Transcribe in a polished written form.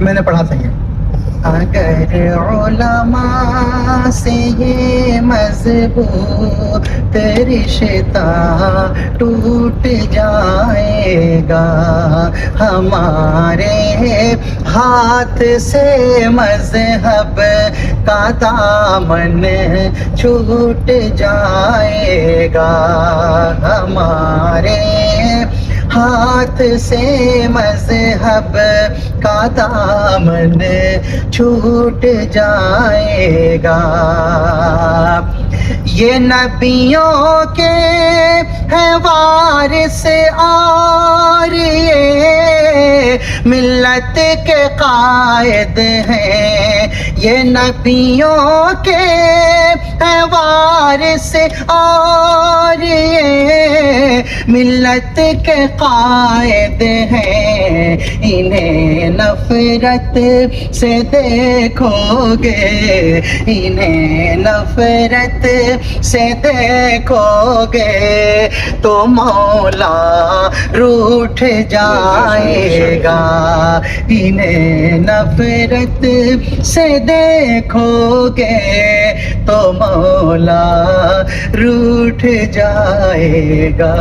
میں نے پڑھا صحیح ہے. اگر علماء سے یہ مضبوط رشتہ ٹوٹ جائے گا، ہمارے ہاتھ سے مذہب کا دامن چھوٹ جائے گا، ہمارے ہاتھ سے مذہب کا دامن چھوٹ جائے گا. یہ نبیوں کے ہیں وارث اور یہ ملت کے قائد ہیں، یہ نبیوں کے ہیں وارث اور یہ ملت کے قائد ہیں. انہیں نفرت سے دیکھو گے، انہیں نفرت سے دیکھو گے تو مولا روٹھ جائے گا، انہیں نفرت سے دیکھو گے تو مولا روٹھ جائے گا.